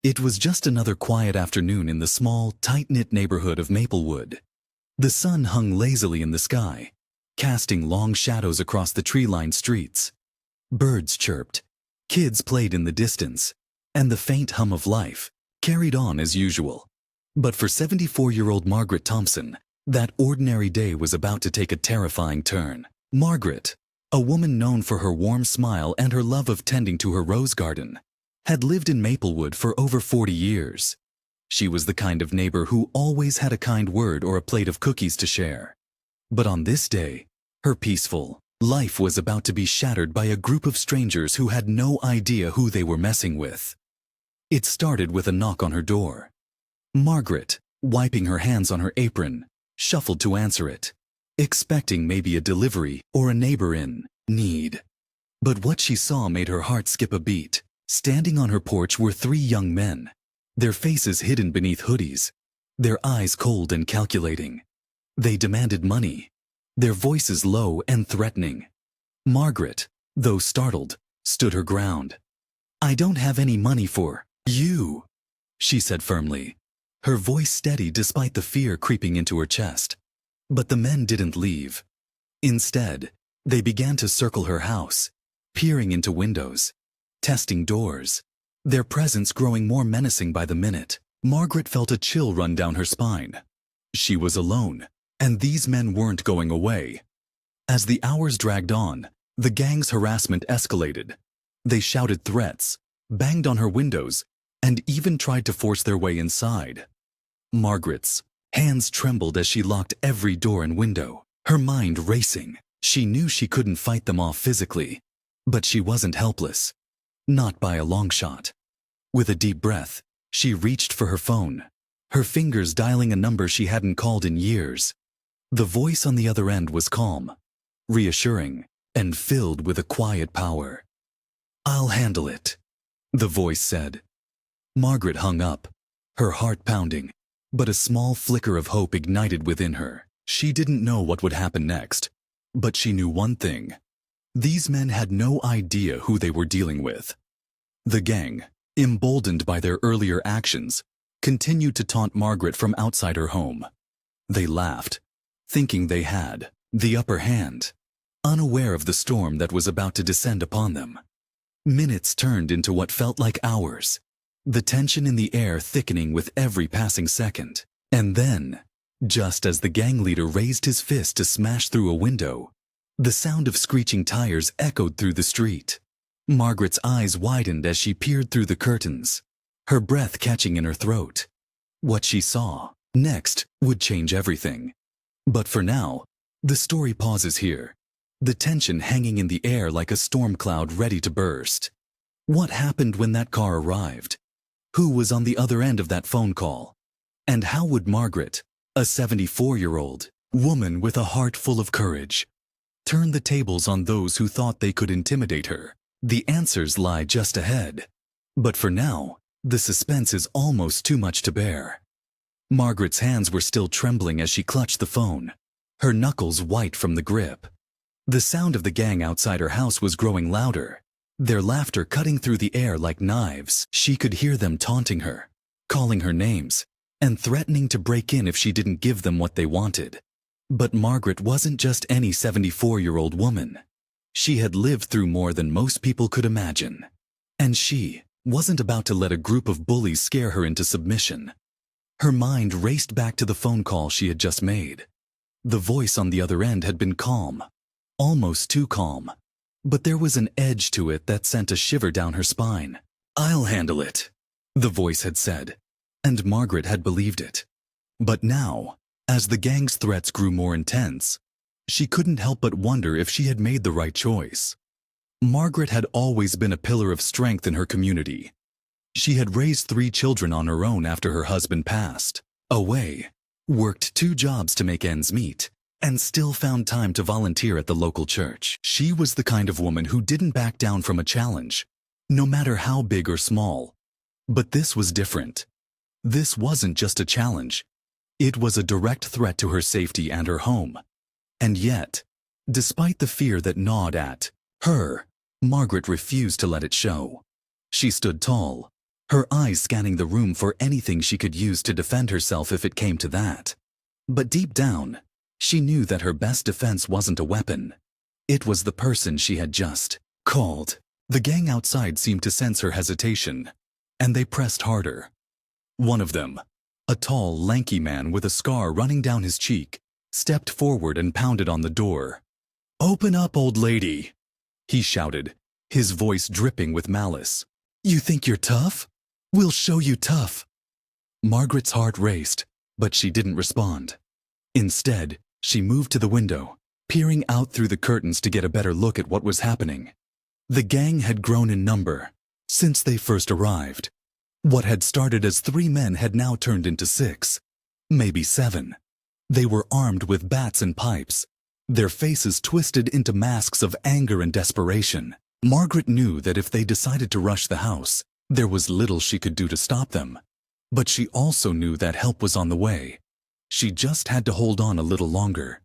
It was just another quiet afternoon in the small, tight-knit neighborhood of Maplewood. The sun hung lazily in the sky, casting long shadows across the tree-lined streets. Birds chirped, kids played in the distance, and the faint hum of life carried on as usual. But for 74-year-old Margaret Thompson, that ordinary day was about to take a terrifying turn. Margaret, a woman known for her warm smile and her love of tending to her rose garden, had lived in Maplewood for over 40 years. She was the kind of neighbor who always had a kind word or a plate of cookies to share. But on this day, her peaceful life was about to be shattered by a group of strangers who had no idea who they were messing with. It started with a knock on her door. Margaret, wiping her hands on her apron, shuffled to answer it, expecting maybe a delivery or a neighbor in need. But what she saw made her heart skip a beat. Standing on her porch were 3 young men, their faces hidden beneath hoodies, their eyes cold and calculating. They demanded money, their voices low and threatening. Margaret, though startled, stood her ground. "I don't have any money for you," she said firmly, her voice steady despite the fear creeping into her chest. But the men didn't leave. Instead, they began to circle her house, peering into windows, testing doors, their presence growing more menacing by the minute. Margaret felt a chill run down her spine. She was alone, and these men weren't going away. As the hours dragged on, the gang's harassment escalated. They shouted threats, banged on her windows, and even tried to force their way inside. Margaret's hands trembled as she locked every door and window, her mind racing. She knew she couldn't fight them off physically, but she wasn't helpless. Not by a long shot. With a deep breath, she reached for her phone, her fingers dialing a number she hadn't called in years. The voice on the other end was calm, reassuring, and filled with a quiet power. "I'll handle it," the voice said. Margaret hung up, her heart pounding, but a small flicker of hope ignited within her. She didn't know what would happen next, but she knew one thing. These men had no idea who they were dealing with. The gang, emboldened by their earlier actions, continued to taunt Margaret from outside her home. They laughed, thinking they had the upper hand, unaware of the storm that was about to descend upon them. Minutes turned into what felt like hours, the tension in the air thickening with every passing second. And then, just as the gang leader raised his fist to smash through a window, the sound of screeching tires echoed through the street. Margaret's eyes widened as she peered through the curtains, her breath catching in her throat. What she saw next would change everything. But for now, the story pauses here, the tension hanging in the air like a storm cloud ready to burst. What happened when that car arrived? Who was on the other end of that phone call? And how would Margaret, a 74-year-old woman with a heart full of courage, turn the tables on those who thought they could intimidate her? The answers lie just ahead. But for now, the suspense is almost too much to bear. Margaret's hands were still trembling as she clutched the phone, her knuckles white from the grip. The sound of the gang outside her house was growing louder, their laughter cutting through the air like knives. She could hear them taunting her, calling her names, and threatening to break in if she didn't give them what they wanted. But Margaret wasn't just any 74-year-old woman. She had lived through more than most people could imagine. And she wasn't about to let a group of bullies scare her into submission. Her mind raced back to the phone call she had just made. The voice on the other end had been calm, almost too calm. But there was an edge to it that sent a shiver down her spine. "I'll handle it," the voice had said, and Margaret had believed it. But now, as the gang's threats grew more intense, she couldn't help but wonder if she had made the right choice. Margaret had always been a pillar of strength in her community. She had raised 3 children on her own after her husband passed away, worked 2 jobs to make ends meet, and still found time to volunteer at the local church. She was the kind of woman who didn't back down from a challenge, no matter how big or small. But this was different. This wasn't just a challenge. It was a direct threat to her safety and her home. And yet, despite the fear that gnawed at her, Margaret refused to let it show. She stood tall, her eyes scanning the room for anything she could use to defend herself if it came to that. But deep down, she knew that her best defense wasn't a weapon. It was the person she had just called. The gang outside seemed to sense her hesitation, and they pressed harder. One of them, a tall, lanky man with a scar running down his cheek, stepped forward and pounded on the door. "Open up, old lady," he shouted, his voice dripping with malice. "You think you're tough? We'll show you tough." Margaret's heart raced, but she didn't respond. Instead, she moved to the window, peering out through the curtains to get a better look at what was happening. The gang had grown in number since they first arrived. What had started as 3 men had now turned into 6, maybe 7. They were armed with bats and pipes, their faces twisted into masks of anger and desperation. Margaret knew that if they decided to rush the house, there was little she could do to stop them. But she also knew that help was on the way. She just had to hold on a little longer.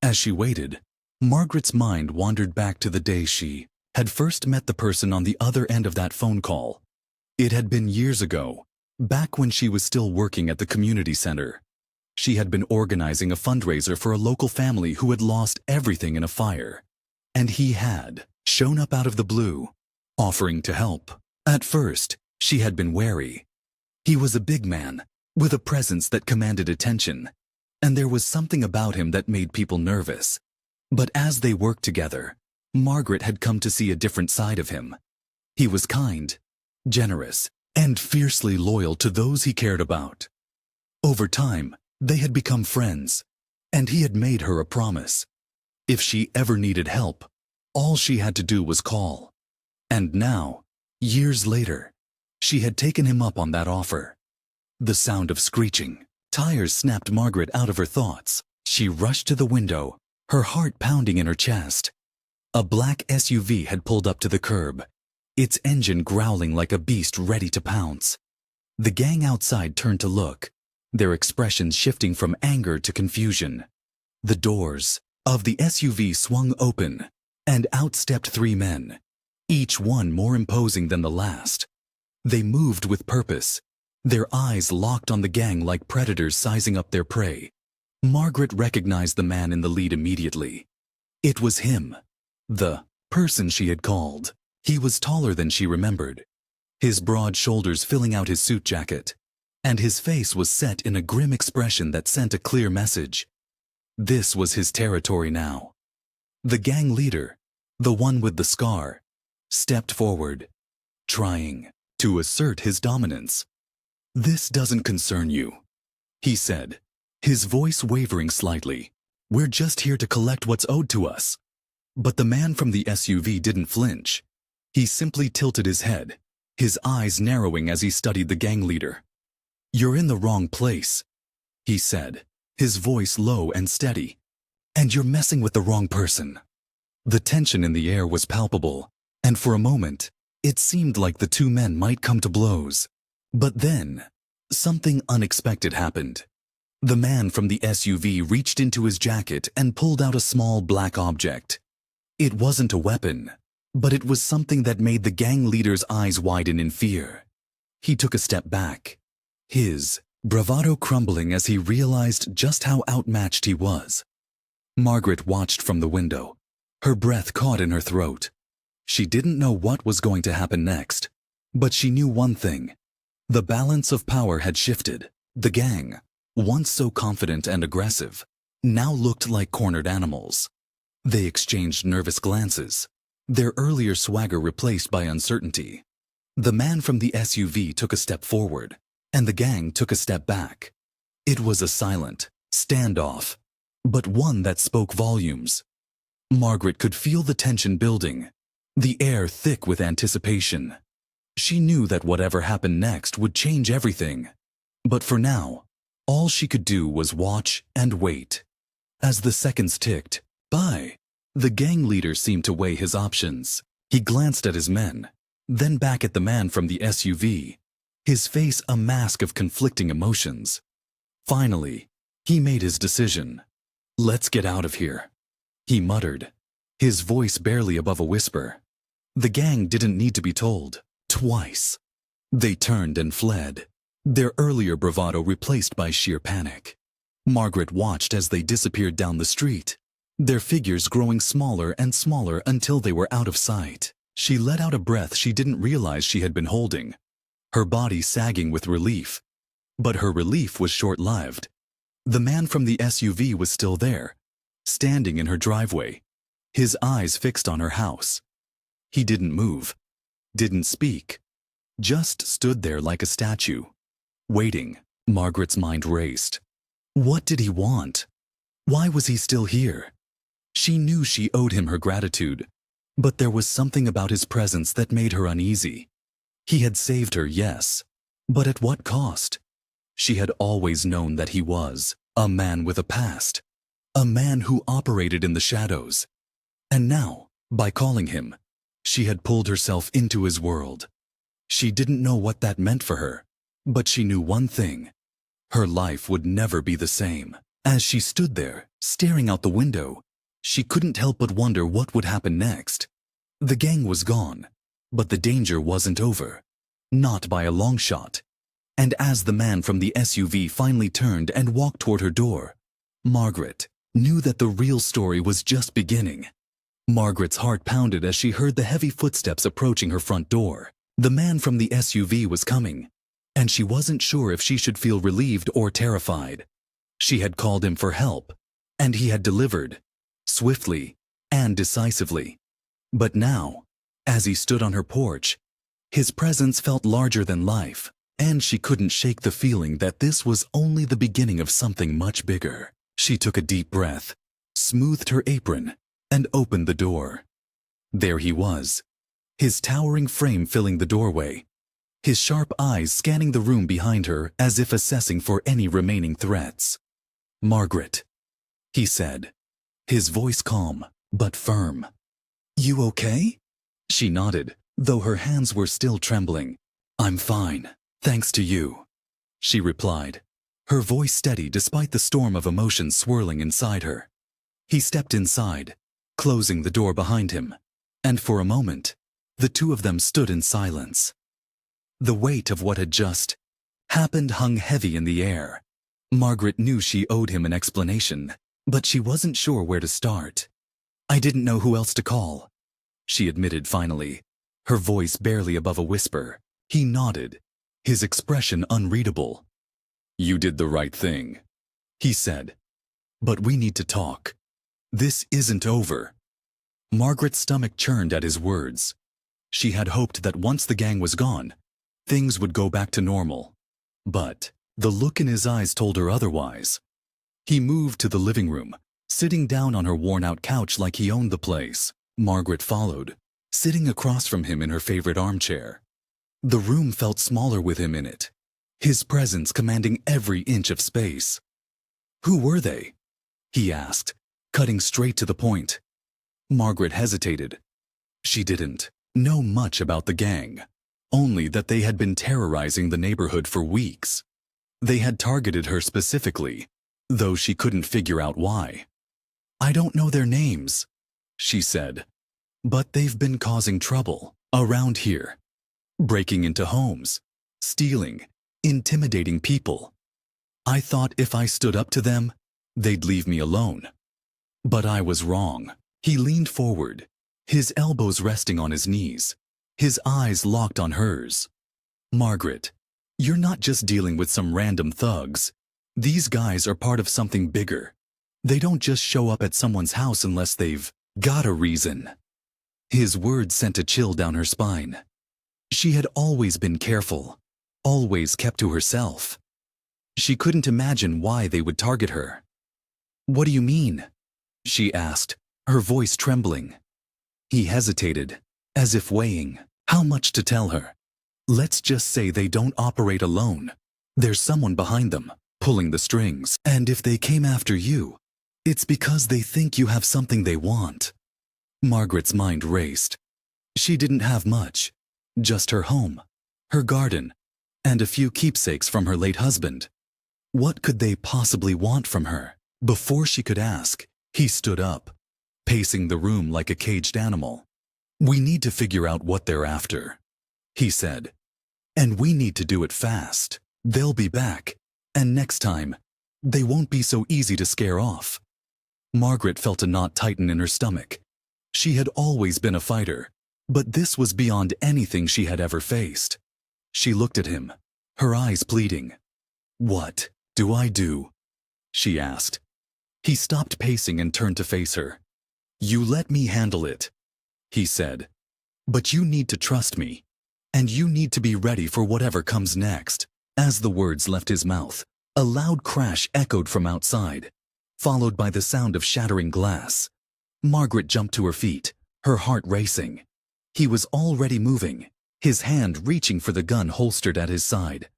As she waited, Margaret's mind wandered back to the day she had first met the person on the other end of that phone call. It had been years ago, back when she was still working at the community center. She had been organizing a fundraiser for a local family who had lost everything in a fire. And he had shown up out of the blue, offering to help. At first, she had been wary. He was a big man, with a presence that commanded attention, and there was something about him that made people nervous. But as they worked together, Margaret had come to see a different side of him. He was kind, generous, and fiercely loyal to those he cared about. Over time, they had become friends, and he had made her a promise. If she ever needed help, all she had to do was call. And now, years later, she had taken him up on that offer. The sound of screeching tires snapped Margaret out of her thoughts. She rushed to the window, her heart pounding in her chest. A black SUV had pulled up to the curb, its engine growling like a beast ready to pounce. The gang outside turned to look, their expressions shifting from anger to confusion. The doors of the SUV swung open, and out stepped 3 men, each one more imposing than the last. They moved with purpose, their eyes locked on the gang like predators sizing up their prey. Margaret recognized the man in the lead immediately. It was him, the person she had called. He was taller than she remembered, his broad shoulders filling out his suit jacket, and his face was set in a grim expression that sent a clear message. This was his territory now. The gang leader, the one with the scar, stepped forward, trying to assert his dominance. "This doesn't concern you," he said, his voice wavering slightly. "We're just here to collect what's owed to us." But the man from the SUV didn't flinch. He simply tilted his head, his eyes narrowing as he studied the gang leader. "You're in the wrong place," he said, his voice low and steady. "And you're messing with the wrong person." The tension in the air was palpable, and for a moment, it seemed like the 2 men might come to blows. But then, something unexpected happened. The man from the SUV reached into his jacket and pulled out a small black object. It wasn't a weapon, but it was something that made the gang leader's eyes widen in fear. He took a step back, his bravado crumbling as he realized just how outmatched he was. Margaret watched from the window, her breath caught in her throat. She didn't know what was going to happen next, but she knew one thing. The balance of power had shifted. The gang, once so confident and aggressive, now looked like cornered animals. They exchanged nervous glances, their earlier swagger replaced by uncertainty. The man from the SUV took a step forward, and the gang took a step back. It was a silent standoff, but one that spoke volumes. Margaret could feel the tension building, the air thick with anticipation. She knew that whatever happened next would change everything. But for now, all she could do was watch and wait. As the seconds ticked by, the gang leader seemed to weigh his options. He glanced at his men, then back at the man from the SUV, his face a mask of conflicting emotions. Finally, he made his decision. "Let's get out of here," he muttered, his voice barely above a whisper. The gang didn't need to be told twice. They turned and fled, their earlier bravado replaced by sheer panic. Margaret watched as they disappeared down the street, their figures growing smaller and smaller until they were out of sight. She let out a breath she didn't realize she had been holding, her body sagging with relief. But her relief was short-lived. The man from the SUV was still there, standing in her driveway, his eyes fixed on her house. He didn't move, didn't speak, just stood there like a statue, waiting. Margaret's mind raced. What did he want? Why was he still here? She knew she owed him her gratitude, but there was something about his presence that made her uneasy. He had saved her, yes, but at what cost? She had always known that he was a man with a past, a man who operated in the shadows. And now, by calling him, she had pulled herself into his world. She didn't know what that meant for her, but she knew one thing. Her life would never be the same. As she stood there, staring out the window, she couldn't help but wonder what would happen next. The gang was gone, but the danger wasn't over. Not by a long shot. And as the man from the SUV finally turned and walked toward her door, Margaret knew that the real story was just beginning. Margaret's heart pounded as she heard the heavy footsteps approaching her front door. The man from the SUV was coming, and she wasn't sure if she should feel relieved or terrified. She had called him for help, and he had delivered, swiftly and decisively. But now, as he stood on her porch, his presence felt larger than life, and she couldn't shake the feeling that this was only the beginning of something much bigger. She took a deep breath, smoothed her apron, and opened the door. There he was, his towering frame filling the doorway, his sharp eyes scanning the room behind her as if assessing for any remaining threats. "Margaret," he said, his voice calm but firm. "You okay?" She nodded, though her hands were still trembling. "I'm fine, thanks to you," she replied, her voice steady despite the storm of emotions swirling inside her. He stepped inside, closing the door behind him, and for a moment, the two of them stood in silence. The weight of what had just happened hung heavy in the air. Margaret knew she owed him an explanation, but she wasn't sure where to start. "I didn't know who else to call," she admitted finally, her voice barely above a whisper. He nodded, his expression unreadable. "You did the right thing," he said. "But we need to talk. This isn't over." Margaret's stomach churned at his words. She had hoped that once the gang was gone, things would go back to normal. But the look in his eyes told her otherwise. He moved to the living room, sitting down on her worn-out couch like he owned the place. Margaret followed, sitting across from him in her favorite armchair. The room felt smaller with him in it, his presence commanding every inch of space. "Who were they?" he asked, cutting straight to the point. Margaret hesitated. She didn't know much about the gang, only that they had been terrorizing the neighborhood for weeks. They had targeted her specifically, though she couldn't figure out why. "I don't know their names," she said, "but they've been causing trouble around here, breaking into homes, stealing, intimidating people. I thought if I stood up to them, they'd leave me alone. But I was wrong." He leaned forward, his elbows resting on his knees, his eyes locked on hers. "Margaret, you're not just dealing with some random thugs. These guys are part of something bigger. They don't just show up at someone's house unless they've got a reason." His words sent a chill down her spine. She had always been careful, always kept to herself. She couldn't imagine why they would target her. "What do you mean?" she asked, her voice trembling. He hesitated, as if weighing how much to tell her. "Let's just say they don't operate alone. There's someone behind them, pulling the strings. And if they came after you, it's because they think you have something they want." Margaret's mind raced. She didn't have much, just her home, her garden, and a few keepsakes from her late husband. What could they possibly want from her? Before she could ask, he stood up, pacing the room like a caged animal. "We need to figure out what they're after," he said. And we need to do it fast. They'll be back. And next time, they won't be so easy to scare off. Margaret felt a knot tighten in her stomach. She had always been a fighter, but this was beyond anything she had ever faced. She looked at him, her eyes pleading. "What do I do?" she asked. He stopped pacing and turned to face her. "You let me handle it," he said. "But you need to trust me, and you need to be ready for whatever comes next." As the words left his mouth, a loud crash echoed from outside, followed by the sound of shattering glass. Margaret jumped to her feet, her heart racing. He was already moving, his hand reaching for the gun holstered at his side.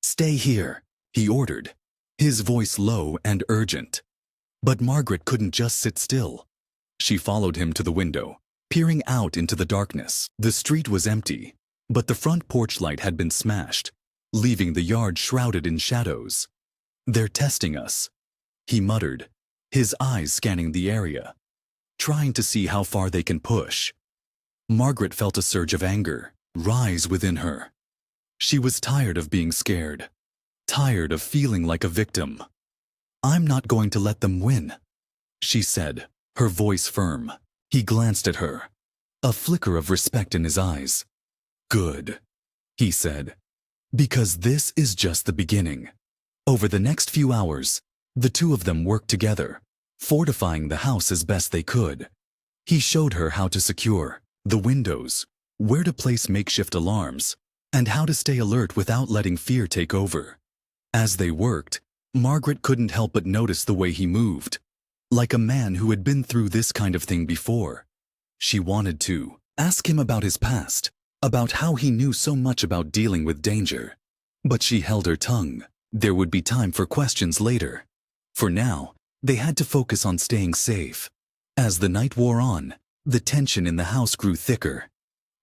"Stay here," he ordered, his voice low and urgent. But Margaret couldn't just sit still. She followed him to the window, peering out into the darkness. The street was empty, but the front porch light had been smashed, leaving the yard shrouded in shadows. "They're testing us," he muttered, his eyes scanning the area, trying to see how far they can push. Margaret felt a surge of anger rise within her. She was tired of being scared, tired of feeling like a victim. "I'm not going to let them win," she said, her voice firm. He glanced at her, a flicker of respect in his eyes. "Good," he said, "because this is just the beginning." Over the next few hours, the two of them worked together, fortifying the house as best they could. He showed her how to secure the windows, where to place makeshift alarms, and how to stay alert without letting fear take over. As they worked, Margaret couldn't help but notice the way he moved, like a man who had been through this kind of thing before. She wanted to ask him about his past, about how he knew so much about dealing with danger. But she held her tongue. There would be time for questions later. For now, they had to focus on staying safe. As the night wore on, the tension in the house grew thicker.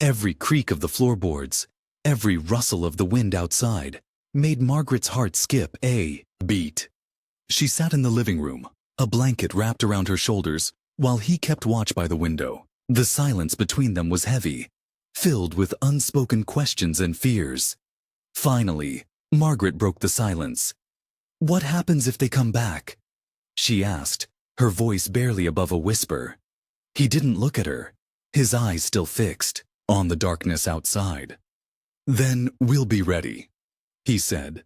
Every creak of the floorboards, every rustle of the wind outside, made Margaret's heart skip a beat. She sat in the living room, a blanket wrapped around her shoulders, while he kept watch by the window. The silence between them was heavy, filled with unspoken questions and fears. Finally, Margaret broke the silence. "What happens if they come back?" she asked, her voice barely above a whisper. He didn't look at her, his eyes still fixed on the darkness outside. "Then we'll be ready," he said.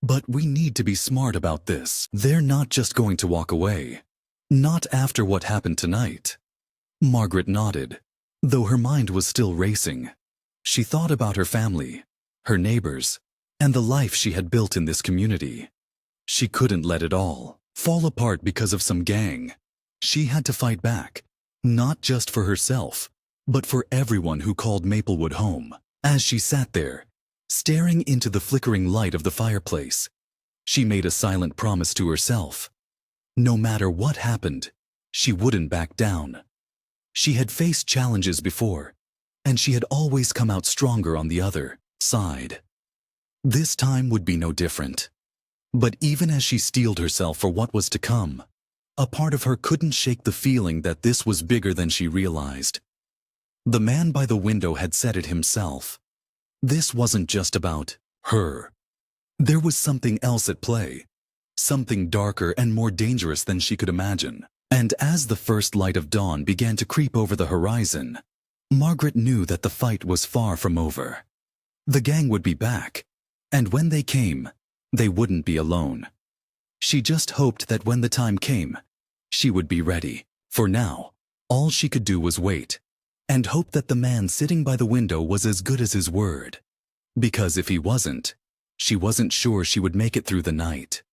"But we need to be smart about this. They're not just going to walk away. Not after what happened tonight." Margaret nodded, though her mind was still racing. She thought about her family, her neighbors, and the life she had built in this community. She couldn't let it all fall apart because of some gang. She had to fight back, not just for herself, but for everyone who called Maplewood home. As she sat there, staring into the flickering light of the fireplace, she made a silent promise to herself. No matter what happened, she wouldn't back down. She had faced challenges before, and she had always come out stronger on the other side. This time would be no different. But even as she steeled herself for what was to come, a part of her couldn't shake the feeling that this was bigger than she realized. The man by the window had said it himself. This wasn't just about her. There was something else at play, something darker and more dangerous than she could imagine. And as the first light of dawn began to creep over the horizon, Margaret knew that the fight was far from over. The gang would be back, and when they came, they wouldn't be alone. She just hoped that when the time came, she would be ready. For now, all she could do was wait, and hope that the man sitting by the window was as good as his word. Because if he wasn't, she wasn't sure she would make it through the night.